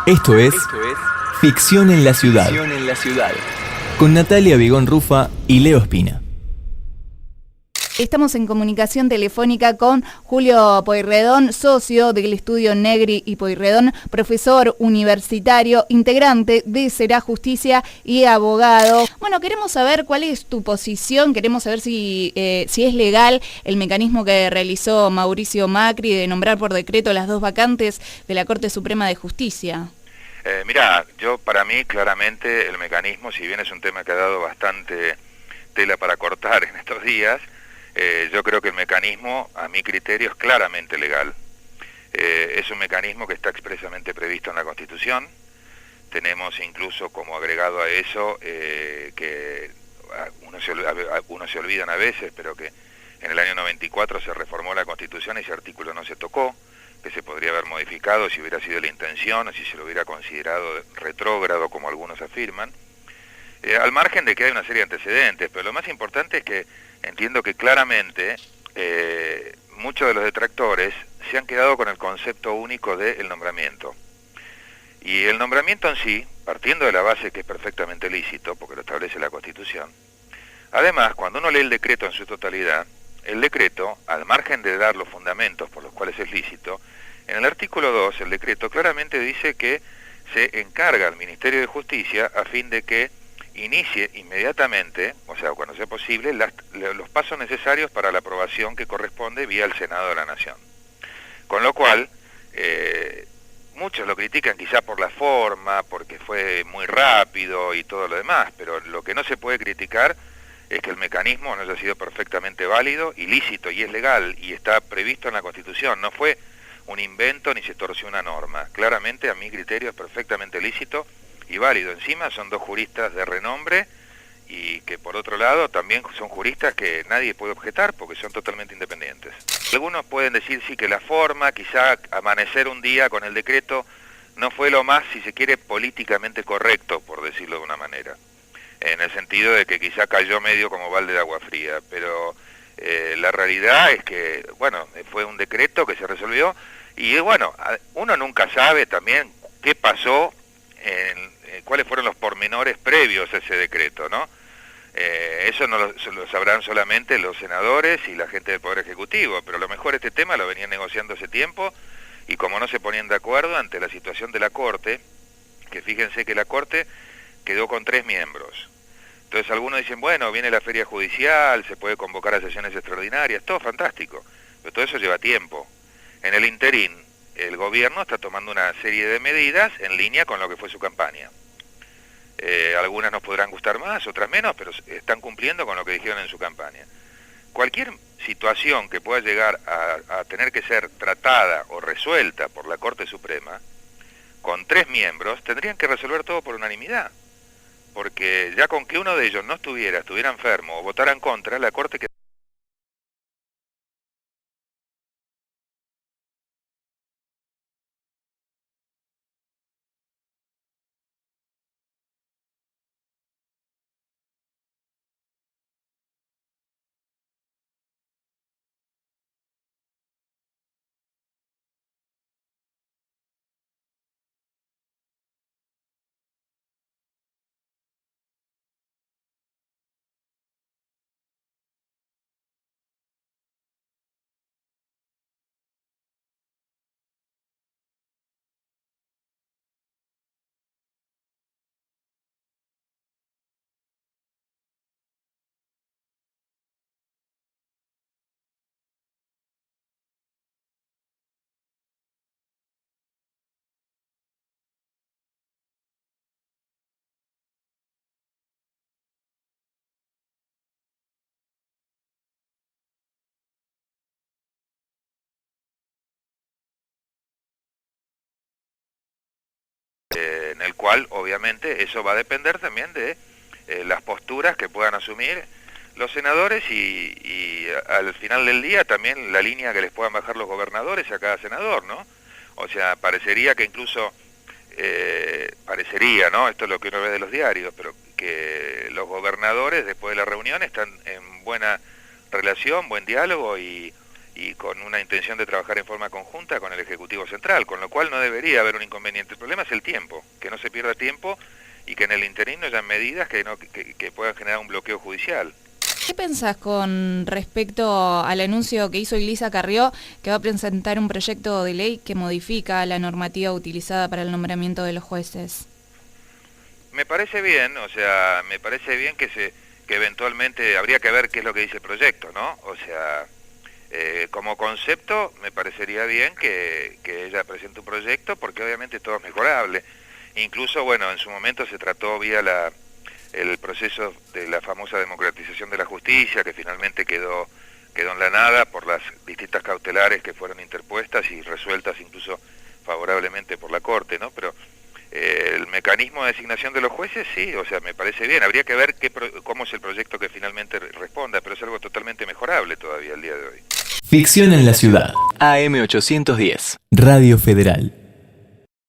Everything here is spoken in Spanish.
Esto es Ficción en la Ciudad, Ficción en la Ciudad, con Natalia Vigón Rufa y Leo Espina. Estamos en comunicación telefónica con Julio Pueyrredón, socio del estudio Negri y Pueyrredón, profesor universitario, integrante de Será Justicia y abogado. Bueno, queremos saber cuál es tu posición, queremos saber si es legal el mecanismo que realizó Mauricio Macri de nombrar por decreto las dos vacantes de la Corte Suprema de Justicia. Mirá, para mí claramente el mecanismo, si bien es un tema que ha dado bastante tela para cortar en estos días, yo creo que el mecanismo, a mi criterio, es claramente legal. Es un mecanismo que está expresamente previsto en la Constitución. Tenemos incluso como agregado a eso, que algunos se olvidan a veces, pero que en el año 94 se reformó la Constitución y ese artículo no se tocó, que se podría haber modificado si hubiera sido la intención o si se lo hubiera considerado retrógrado, como algunos afirman. Al margen de que hay una serie de antecedentes, pero lo más importante es que entiendo que claramente muchos de los detractores se han quedado con el concepto único del nombramiento. Y el nombramiento en sí, partiendo de la base que es perfectamente lícito, porque lo establece la Constitución, además, cuando uno lee el decreto en su totalidad, el decreto, al margen de dar los fundamentos por los cuales es lícito, en el artículo 2, el decreto claramente dice que se encarga al Ministerio de Justicia a fin de que inicie inmediatamente, o sea, cuando sea posible, los pasos necesarios para la aprobación que corresponde vía el Senado de la Nación. Con lo cual, muchos lo critican quizá por la forma, porque fue muy rápido y todo lo demás, pero lo que no se puede criticar es que el mecanismo no haya sido perfectamente válido y lícito, y es legal, y está previsto en la Constitución. No fue un invento ni se torció una norma. Claramente, a mi criterio, es perfectamente lícito y válido. Encima son dos juristas de renombre y que por otro lado también son juristas que nadie puede objetar porque son totalmente independientes. Algunos pueden decir sí que la forma, quizá amanecer un día con el decreto no fue lo más, si se quiere, políticamente correcto, por decirlo de una manera, en el sentido de que quizá cayó medio como balde de agua fría, pero la realidad es que, bueno, fue un decreto que se resolvió y bueno, uno nunca sabe también qué pasó, cuáles fueron los pormenores previos a ese decreto, ¿no? Eso no lo sabrán solamente los senadores y la gente del Poder Ejecutivo, pero a lo mejor este tema lo venían negociando hace tiempo y como no se ponían de acuerdo ante la situación de la Corte, que fíjense que la Corte quedó con 3 miembros. Entonces algunos dicen, bueno, viene la feria judicial, se puede convocar a sesiones extraordinarias, todo fantástico, pero todo eso lleva tiempo. En el interín, el gobierno está tomando una serie de medidas en línea con lo que fue su campaña. Algunas nos podrán gustar más, otras menos, pero están cumpliendo con lo que dijeron en su campaña. Cualquier situación que pueda llegar a tener que ser tratada o resuelta por la Corte Suprema, con 3 miembros, tendrían que resolver todo por unanimidad. Porque ya con que uno de ellos no estuviera enfermo o votara en contra, la Corte queda. En el cual obviamente eso va a depender también de las posturas que puedan asumir los senadores y al final del día también la línea que les puedan bajar los gobernadores a cada senador, ¿no? O sea, parecería que incluso, parecería, ¿no? Esto es lo que uno ve de los diarios, pero que los gobernadores después de la reunión están en buena relación, buen diálogo y y con una intención de trabajar en forma conjunta con el Ejecutivo Central, con lo cual no debería haber un inconveniente. El problema es el tiempo, que no se pierda tiempo y que en el interín no hayan medidas que puedan generar un bloqueo judicial. ¿Qué pensás con respecto al anuncio que hizo Elisa Carrió, que va a presentar un proyecto de ley que modifica la normativa utilizada para el nombramiento de los jueces? Me parece bien, o sea, me parece bien que eventualmente habría que ver qué es lo que dice el proyecto, ¿no? O sea, como concepto me parecería bien que ella presente un proyecto, porque obviamente todo es mejorable. Incluso, bueno, en su momento se trató vía el proceso de la famosa democratización de la justicia, que finalmente quedó en la nada por las distintas cautelares que fueron interpuestas y resueltas incluso favorablemente por la Corte, ¿no? Pero el mecanismo de designación de los jueces, sí, o sea, me parece bien. Habría que ver cómo es el proyecto que finalmente responda, pero es algo totalmente mejorable todavía el día de hoy. Ficción en la ciudad. AM810. Radio Federal.